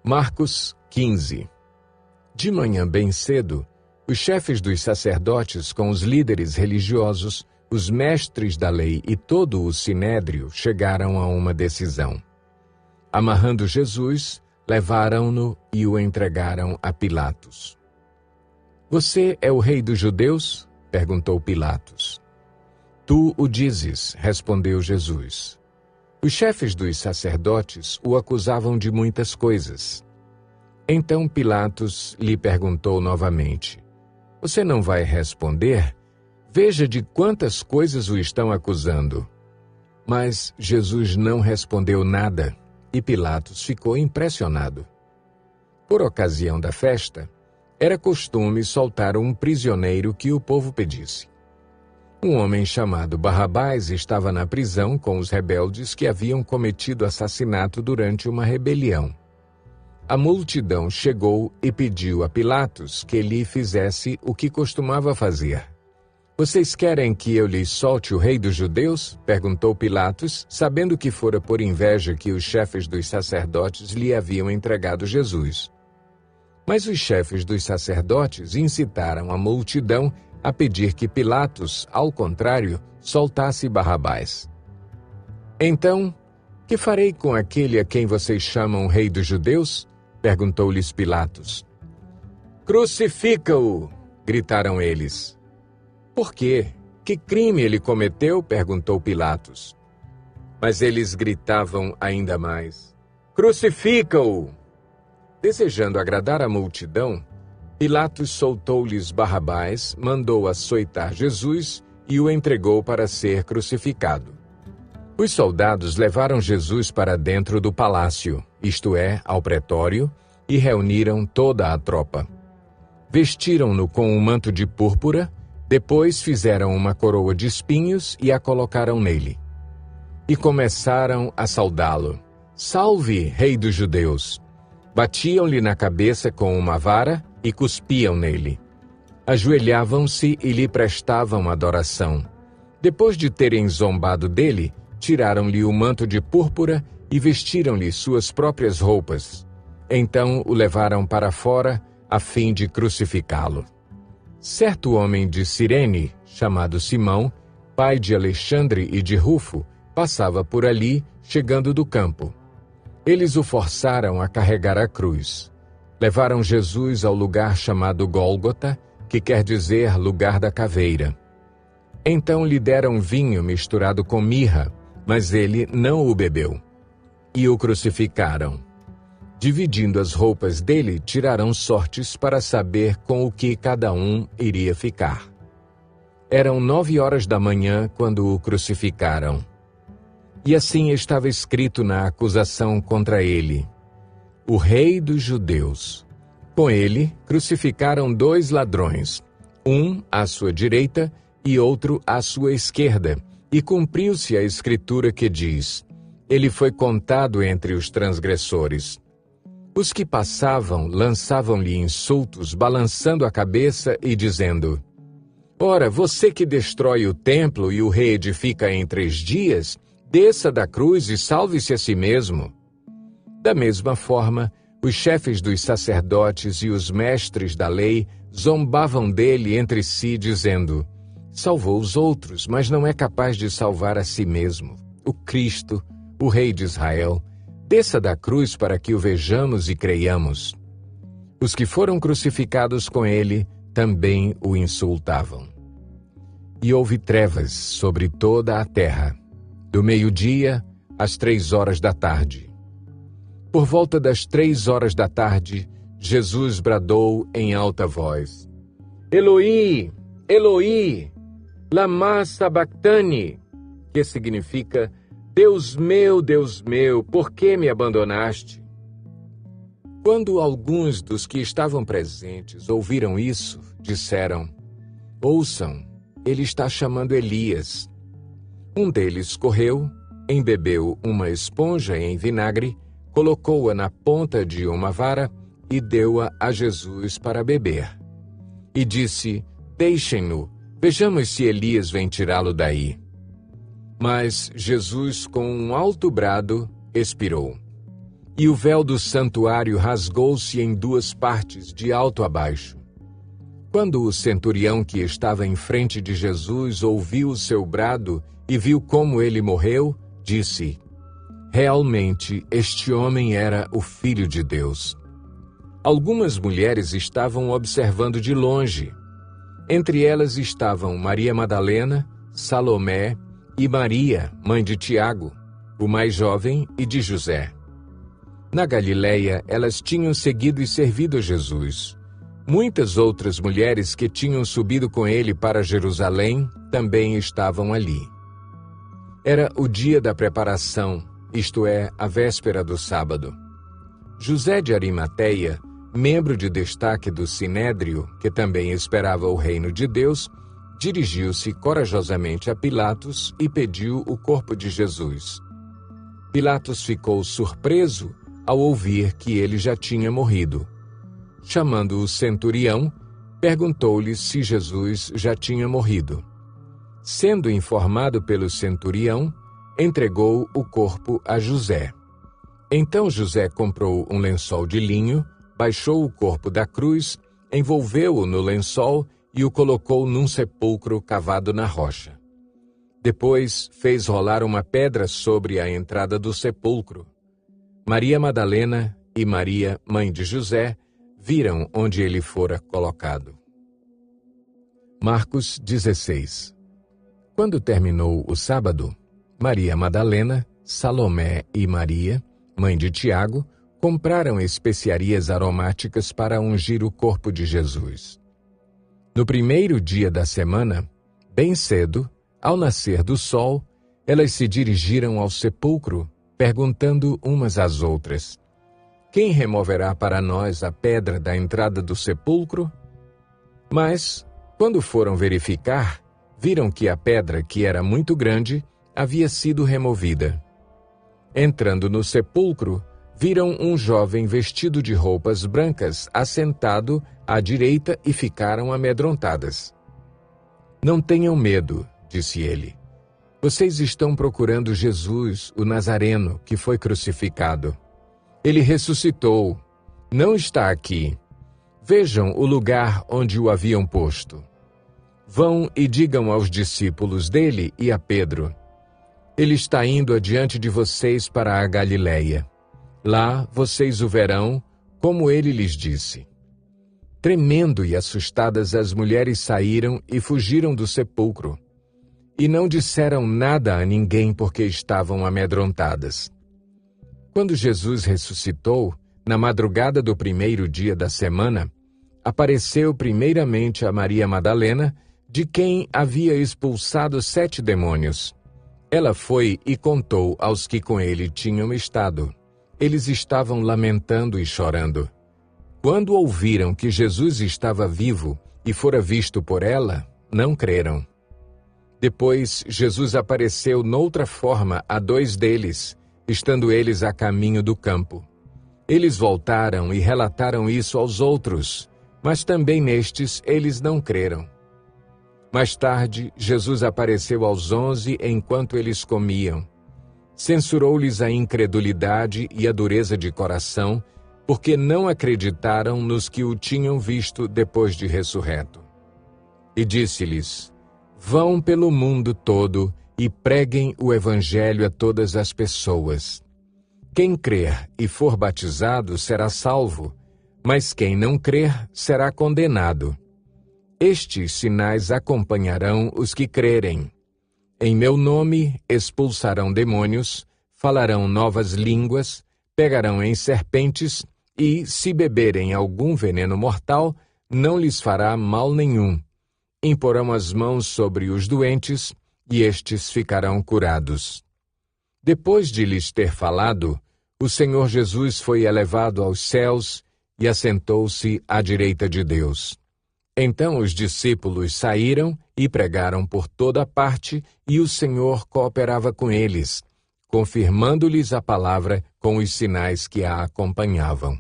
Marcos 15. De manhã bem cedo, os chefes dos sacerdotes com os líderes religiosos, os mestres da lei e todo o sinédrio chegaram a uma decisão. Amarrando Jesus, levaram-no e o entregaram a Pilatos. "Você é o rei dos judeus?" perguntou Pilatos. "Tu o dizes", respondeu Jesus. Os chefes dos sacerdotes o acusavam de muitas coisas. Então Pilatos lhe perguntou novamente: "Você não vai responder? Veja de quantas coisas o estão acusando." Mas Jesus não respondeu nada e Pilatos ficou impressionado. Por ocasião da festa, era costume soltar um prisioneiro que o povo pedisse. Um homem chamado Barrabás estava na prisão com os rebeldes que haviam cometido assassinato durante uma rebelião. A multidão chegou e pediu a Pilatos que lhe fizesse o que costumava fazer. "Vocês querem que eu lhes solte o rei dos judeus?" perguntou Pilatos, sabendo que fora por inveja que os chefes dos sacerdotes lhe haviam entregado Jesus. Mas os chefes dos sacerdotes incitaram a multidão a pedir que Pilatos, ao contrário, soltasse Barrabás. "Então, que farei com aquele a quem vocês chamam rei dos judeus?" perguntou-lhes Pilatos. "Crucifica-o!" gritaram eles. "Por quê? Que crime ele cometeu?" perguntou Pilatos. Mas eles gritavam ainda mais: "Crucifica-o!" Desejando agradar a multidão, Pilatos soltou-lhes Barrabás, mandou açoitar Jesus e o entregou para ser crucificado. Os soldados levaram Jesus para dentro do palácio, isto é, ao pretório, e reuniram toda a tropa. Vestiram-no com um manto de púrpura, depois fizeram uma coroa de espinhos e a colocaram nele. E começaram a saudá-lo: "Salve, rei dos judeus!" Batiam-lhe na cabeça com uma vara e cuspiam nele. Ajoelhavam-se e lhe prestavam adoração. Depois de terem zombado dele, tiraram-lhe o manto de púrpura e vestiram-lhe suas próprias roupas. Então o levaram para fora, a fim de crucificá-lo. Certo homem de Cirene, chamado Simão, pai de Alexandre e de Rufo, passava por ali, chegando do campo. Eles o forçaram a carregar a cruz. Levaram Jesus ao lugar chamado Gólgota, que quer dizer lugar da caveira. Então lhe deram vinho misturado com mirra, mas ele não o bebeu. E o crucificaram. Dividindo as roupas dele, tiraram sortes para saber com o que cada um iria ficar. Eram 9 horas da manhã quando o crucificaram. E assim estava escrito na acusação contra ele: "O Rei dos Judeus." Com ele, crucificaram 2 ladrões, um à sua direita e outro à sua esquerda, e cumpriu-se a escritura que diz: "Ele foi contado entre os transgressores." Os que passavam lançavam-lhe insultos, balançando a cabeça e dizendo: "Ora, você que destrói o templo e o reedifica em 3 dias, desça da cruz e salve-se a si mesmo." Da mesma forma, os chefes dos sacerdotes e os mestres da lei zombavam dele entre si, dizendo: "Salvou os outros, mas não é capaz de salvar a si mesmo. O Cristo, o Rei de Israel, desça da cruz para que o vejamos e creiamos." Os que foram crucificados com ele também o insultavam. E houve trevas sobre toda a terra, do meio-dia às 3 horas da tarde. Por volta das 3 horas da tarde, Jesus bradou em alta voz: "Eloi, Eloi, lama sabactani", que significa: Deus meu, por que me abandonaste?" Quando alguns dos que estavam presentes ouviram isso, disseram: "Ouçam, ele está chamando Elias." Um deles correu, embebeu uma esponja em vinagre, colocou-a na ponta de uma vara e deu-a a Jesus para beber. E disse: "Deixem-no, vejamos se Elias vem tirá-lo daí." Mas Jesus, com um alto brado, expirou. e o véu do santuário rasgou-se em duas partes, de alto a baixo. Quando o centurião que estava em frente de Jesus ouviu o seu brado e viu como ele morreu, disse: realmente, este homem era o Filho de Deus. Algumas mulheres estavam observando de longe. Entre elas estavam Maria Madalena, Salomé e Maria, mãe de Tiago, o mais jovem, e de José. Na Galileia, elas tinham seguido e servido a Jesus. Muitas outras mulheres que tinham subido com ele para Jerusalém também estavam ali. Era o dia da preparação, isto é, a véspera do sábado. José de Arimateia, membro de destaque do Sinédrio, que também esperava o reino de Deus, dirigiu-se corajosamente a Pilatos e pediu o corpo de Jesus. Pilatos ficou surpreso ao ouvir que ele já tinha morrido. Chamando o centurião, perguntou-lhe se Jesus já tinha morrido. Sendo informado pelo centurião, entregou o corpo a José. Então José comprou um lençol de linho, baixou o corpo da cruz, envolveu-o no lençol e o colocou num sepulcro cavado na rocha. Depois fez rolar uma pedra sobre a entrada do sepulcro. Maria Madalena e Maria, mãe de José, viram onde ele fora colocado. Marcos 16. Quando terminou o sábado, Maria Madalena, Salomé e Maria, mãe de Tiago, compraram especiarias aromáticas para ungir o corpo de Jesus. No primeiro dia da semana, bem cedo, ao nascer do sol, elas se dirigiram ao sepulcro, perguntando umas às outras: quem removerá para nós a pedra da entrada do sepulcro? Mas, quando foram verificar, viram que a pedra, que era muito grande, havia sido removida. Entrando no sepulcro, viram um jovem vestido de roupas brancas assentado à direita e ficaram amedrontadas. Não tenham medo, disse ele. Vocês estão procurando Jesus, o Nazareno, que foi crucificado. Ele ressuscitou. Não está aqui. Vejam o lugar onde o haviam posto. Vão e digam aos discípulos dele e a Pedro: ele está indo adiante de vocês para a Galileia. Lá vocês o verão, como ele lhes disse. Tremendo e assustadas, as mulheres saíram e fugiram do sepulcro. E não disseram nada a ninguém porque estavam amedrontadas. Quando Jesus ressuscitou, na madrugada do primeiro dia da semana, apareceu primeiramente a Maria Madalena, de quem havia expulsado 7 demônios. Ela foi e contou aos que com ele tinham estado. Eles estavam lamentando e chorando. Quando ouviram que Jesus estava vivo e fora visto por ela, não creram. Depois, Jesus apareceu noutra forma a 2 deles, estando eles a caminho do campo. Eles voltaram e relataram isso aos outros, mas também nestes eles não creram. Mais tarde, Jesus apareceu aos 11 enquanto eles comiam. Censurou-lhes a incredulidade e a dureza de coração, porque não acreditaram nos que o tinham visto depois de ressurreto. E disse-lhes: vão pelo mundo todo e preguem o evangelho a todas as pessoas. Quem crer e for batizado será salvo, mas quem não crer será condenado. Estes sinais acompanharão os que crerem. Em meu nome expulsarão demônios, falarão novas línguas, pegarão em serpentes e, se beberem algum veneno mortal, não lhes fará mal nenhum. Imporão as mãos sobre os doentes e estes ficarão curados. Depois de lhes ter falado, o Senhor Jesus foi elevado aos céus e assentou-se à direita de Deus. Então os discípulos saíram e pregaram por toda parte, e o Senhor cooperava com eles, confirmando-lhes a palavra com os sinais que a acompanhavam.